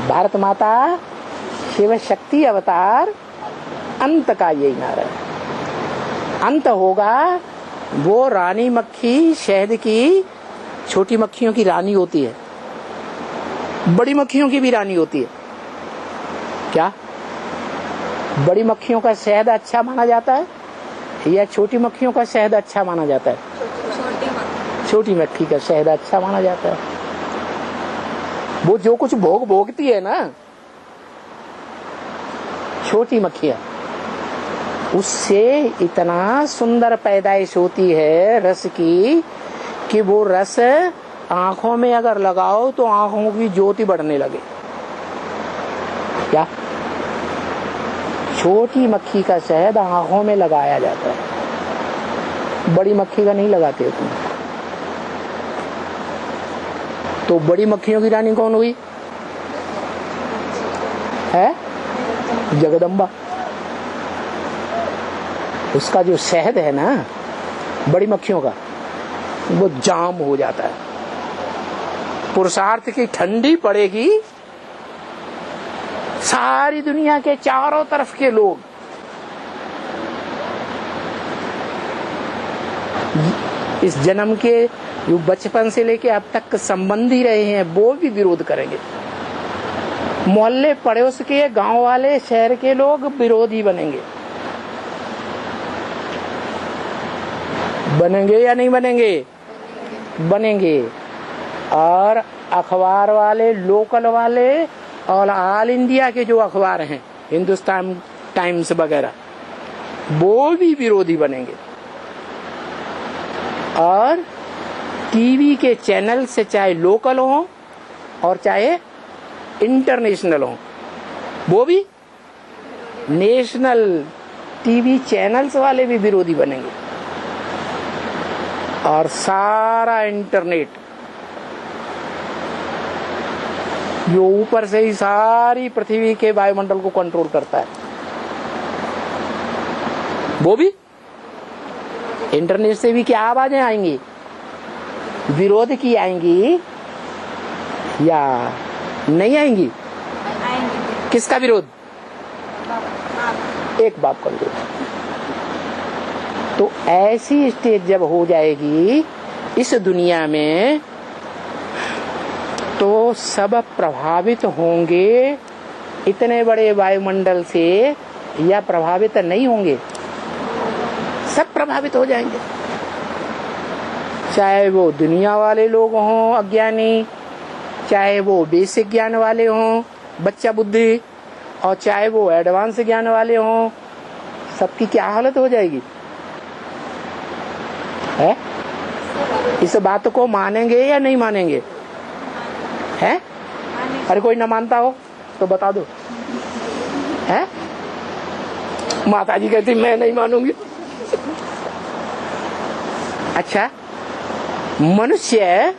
भारत माता शिव शक्ति अवतार अंत का यही नारा है। अंत होगा वो रानी मक्खी शहद की, छोटी मक्खियों की रानी होती है, बड़ी मक्खियों की भी रानी होती है। क्या बड़ी मक्खियों का शहद अच्छा माना जाता है या छोटी मक्खियों का शहद अच्छा माना जाता है? छोटी मक्खी का शहद अच्छा माना जाता है। वो जो कुछ भोगती है ना छोटी मक्खियां, उससे इतना सुंदर पैदाइश होती है रस की कि वो रस आंखों में अगर लगाओ तो आंखों की ज्योति बढ़ने लगे। क्या छोटी मक्खी का शहद आंखों में लगाया जाता है, बड़ी मक्खी का नहीं लगाते हो तुम। तो बड़ी मक्खियों की रानी कौन हुई है? जगदम्बा। उसका जो शहद है ना बड़ी मक्खियों का, वो जाम हो जाता है। पुरुषार्थ की ठंडी पड़ेगी, सारी दुनिया के चारों तरफ के लोग इस जन्म के जो बचपन से लेके अब तक संबंधी रहे हैं वो भी विरोध करेंगे। मोहल्ले पड़ोस के, गांव वाले, शहर के लोग विरोधी बनेंगे। बनेंगे या नहीं बनेंगे? बनेंगे। और अखबार वाले, लोकल वाले और ऑल इंडिया के जो अखबार हैं, हिंदुस्तान टाइम्स वगैरह, वो भी विरोधी बनेंगे। और टीवी के चैनल से, चाहे लोकल हो और चाहे इंटरनेशनल हो, वो भी नेशनल टीवी चैनल्स वाले भी विरोधी बनेंगे। और सारा इंटरनेट जो ऊपर से ही सारी पृथ्वी के वायुमंडल को कंट्रोल करता है, वो भी इंटरनेट से भी क्या आवाजें आएंगी? विरोध की आएंगी या नहीं आएंगी? किसका विरोध? एक बाप का विरोध। तो ऐसी स्टेज जब हो जाएगी इस दुनिया में, तो सब प्रभावित होंगे इतने बड़े वायुमंडल से, या प्रभावित नहीं होंगे? सब प्रभावित हो जाएंगे। चाहे वो दुनिया वाले लोग हों अज्ञानी, चाहे वो बेसिक ज्ञान वाले हों, बच्चा बुद्धि, और चाहे वो एडवांस ज्ञान वाले हों, सबकी क्या हालत हो जाएगी है? इस बात को मानेंगे या नहीं मानेंगे? है? अरे कोई न मानता हो तो बता दो। है? माता जी कहती मैं नहीं मानूंगी। अच्छा, मनुष्य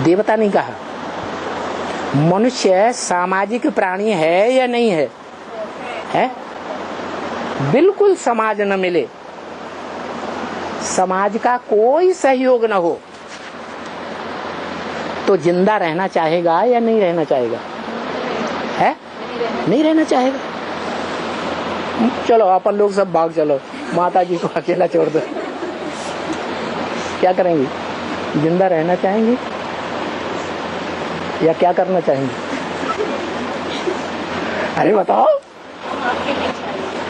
देवता नहीं कहा, मनुष्य सामाजिक प्राणी है या नहीं है? है? बिल्कुल समाज न मिले, समाज का कोई सहयोग न हो तो जिंदा रहना चाहेगा या नहीं रहना चाहेगा? है? नहीं रहना चाहेगा। चलो अपन लोग सब भाग चलो, माता जी को अकेला छोड़ दो। क्या करेंगी? जिंदा रहना चाहेंगी या क्या करना चाहेंगी? अरे बताओ,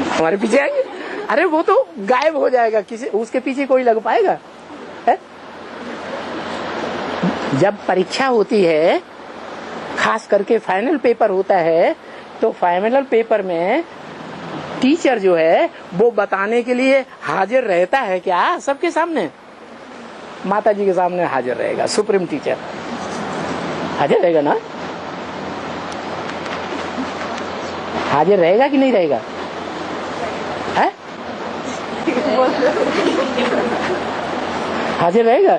हमारे पीछे आएंगे? अरे वो तो गायब हो जाएगा, किसी उसके पीछे कोई लग पाएगा? है? जब परीक्षा होती है, खास करके फाइनल पेपर होता है, तो फाइनल पेपर में टीचर जो है वो बताने के लिए हाजिर रहता है। क्या सबके सामने? माता जी के सामने हाजिर रहेगा। सुप्रीम टीचर हाजिर रहेगा ना? हाजिर रहेगा कि नहीं रहेगा? है? हाजिर रहेगा।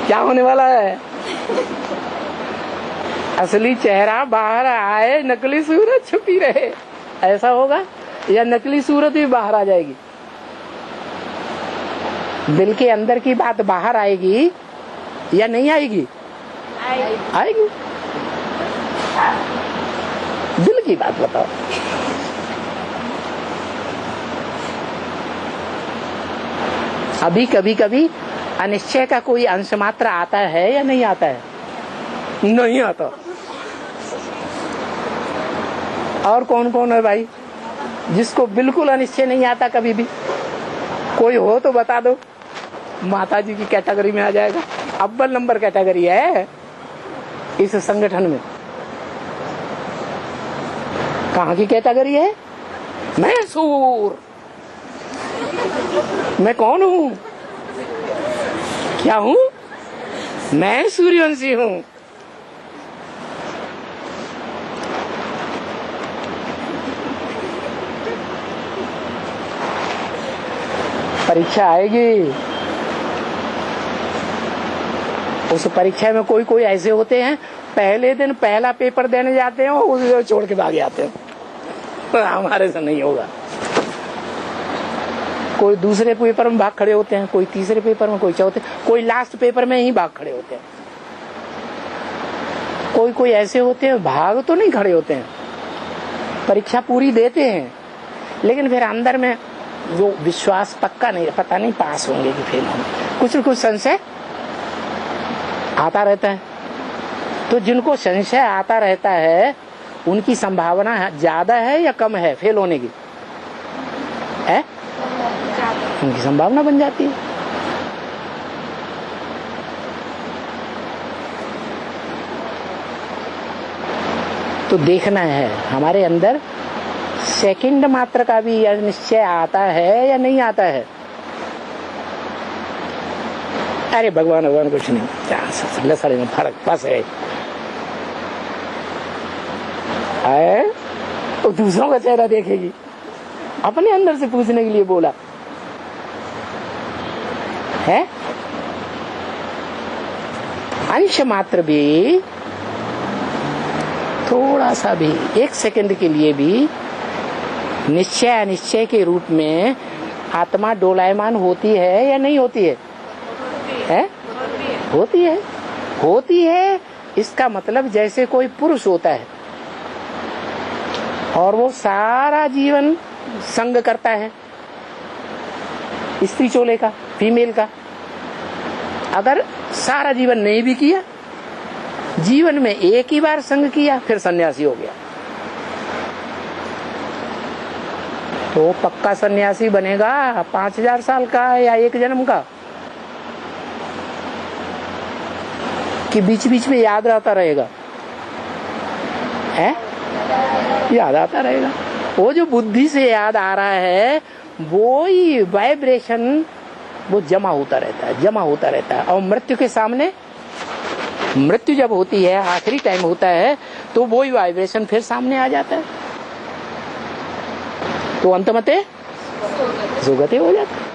क्या होने वाला है? असली चेहरा बाहर आए, नकली सूरत छुपी रहे, ऐसा होगा। या नकली सूरत भी बाहर आ जाएगी? दिल के अंदर की बात बाहर आएगी या नहीं आएगी? आएगी। दिल की बात बताओ। अभी कभी कभी अनिश्चय का कोई अंश मात्र आता है या नहीं आता है? नहीं आता। और कौन कौन है भाई जिसको बिल्कुल अनिश्चय नहीं आता कभी भी? कोई हो तो बता दो। माता जी की कैटेगरी में आ जाएगा। अव्वल नंबर कैटेगरी है इस संगठन में। कहाँ की कैटेगरी है? मैं सूर। मैं कौन हूँ? क्या हूँ? मैं सूर्यवंशी हूँ। परीक्षा आएगी। उस परीक्षा में कोई कोई ऐसे होते हैं पहले दिन पहला पेपर देने जाते हैं और उसे छोड़ के भाग जाते हैं। तो हमारे से नहीं होगा। कोई दूसरे पेपर में भाग खड़े होते हैं, कोई तीसरे पेपर में, कोई चौथे, कोई लास्ट पेपर में ही भाग खड़े होते हैं। कोई कोई ऐसे होते हैं भाग तो नहीं खड़े होते हैं, परीक्षा पूरी देते हैं, लेकिन फिर अंदर में वो विश्वास पक्का नहीं, पता नहीं पास होंगे कि फेल होंगे, कुछ न कुछ संशय आता रहता है। तो जिनको संशय आता रहता है उनकी संभावना ज्यादा है या कम है फेल होने की? है? उनकी संभावना बन जाती है। तो देखना है हमारे अंदर सेकंड मात्र का भी निश्चय आता है या नहीं आता है? अरे भगवान भगवान कुछ नहीं, सारे में फर्क पास है। तो दूसरों का चेहरा देखेगी, अपने अंदर से पूछने के लिए बोला है। अंश मात्र भी, थोड़ा सा भी, एक सेकंड के लिए भी निश्चय अनिश्चय के रूप में आत्मा डोलायमान होती है या नहीं होती है? है? होती है। होती है। इसका मतलब जैसे कोई पुरुष होता है और वो सारा जीवन संग करता है स्त्री चोले का, फीमेल का। अगर सारा जीवन नहीं भी किया, जीवन में एक ही बार संग किया, फिर सन्यासी हो गया, तो पक्का सन्यासी बनेगा 5000 साल का या एक जन्म का, कि बीच बीच में याद आता रहेगा? है? याद आता रहेगा। वो जो बुद्धि से याद आ रहा है वो ही वाइब्रेशन वो जमा होता रहता है, जमा होता रहता है। और मृत्यु के सामने, मृत्यु जब होती है, आखिरी टाइम होता है, तो वो ही वाइब्रेशन फिर सामने आ जाता है, तो अंतमते सुगति हो जाता है।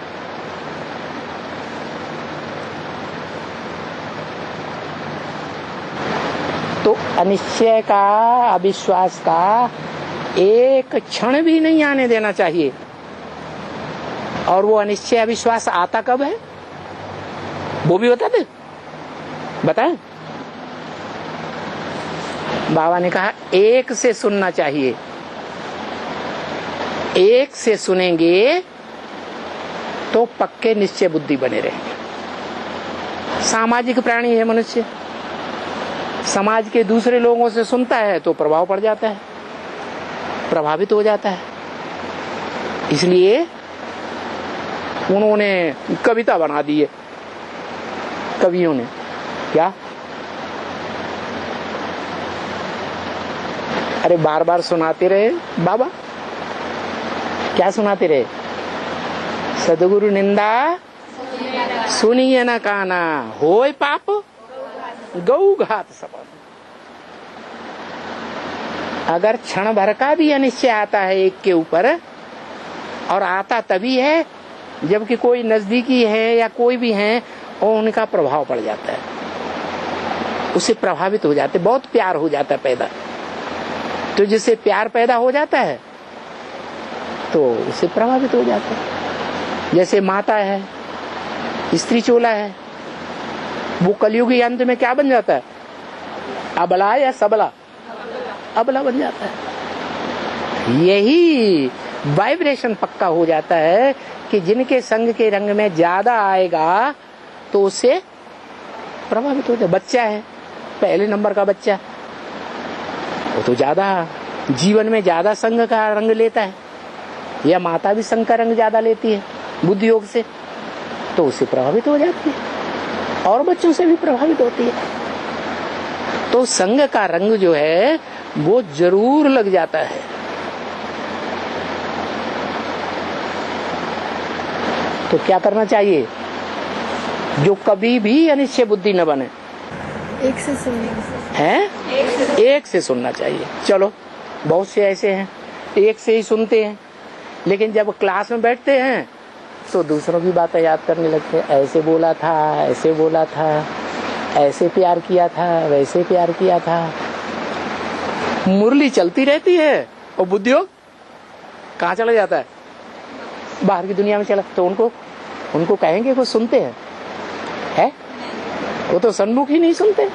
तो अनिश्चय का, अविश्वास का एक क्षण भी नहीं आने देना चाहिए। और वो अनिश्चय अविश्वास आता कब है वो भी बताते, बताएं। बाबा ने कहा एक से सुनना चाहिए, एक से सुनेंगे तो पक्के निश्चय बुद्धि बने रहेंगे। सामाजिक प्राणी है मनुष्य, समाज के दूसरे लोगों से सुनता है तो प्रभाव पड़ जाता है, प्रभावित हो जाता है। इसलिए उन्होंने कविता बना दी है, कवियों ने। क्या? अरे बार बार सुनाते रहे बाबा, क्या सुनाते रहे? सदगुरु निंदा सुनिए न काना, होय पाप गौ घात समान। अगर क्षण भर का भी अनिश्चय आता है एक के ऊपर, और आता तभी है जबकि कोई नजदीकी है या कोई भी है और उनका प्रभाव पड़ जाता है, उससे प्रभावित हो जाते, बहुत प्यार हो जाता है पैदा। तो जिससे प्यार पैदा हो जाता है तो उससे प्रभावित हो जाता है। जैसे माता है, स्त्री चोला है, वो कलयुगी अंत में क्या बन जाता है? अबला या सबला? अबला बन जाता है। यही वाइब्रेशन पक्का हो जाता है कि जिनके संग के रंग में ज्यादा आएगा तो उससे प्रभावित हो जाए। बच्चा है, पहले नंबर का बच्चा, वो तो ज्यादा जीवन में ज्यादा संग का रंग लेता है, या माता भी संग का रंग ज्यादा लेती है बुद्धि योग से, तो उससे प्रभावित हो जाती है और बच्चों से भी प्रभावित होती है। तो संग का रंग जो है वो जरूर लग जाता है। तो क्या करना चाहिए? जो कभी भी अनिश्चय बुद्धि न बने, एक से सुनने हैं, एक से सुनना चाहिए। चलो बहुत से ऐसे हैं एक से ही सुनते हैं, लेकिन जब क्लास में बैठते हैं तो दूसरों की बातें याद करने लगते हैं। ऐसे बोला था, ऐसे बोला था, ऐसे प्यार किया था, वैसे प्यार किया था। मुरली चलती रहती है और बुद्धियोग कहाँ चला जाता है? बाहर की दुनिया में चला। तो उनको कहेंगे वो सुनते हैं? वो तो सन्मुख ही नहीं सुनते।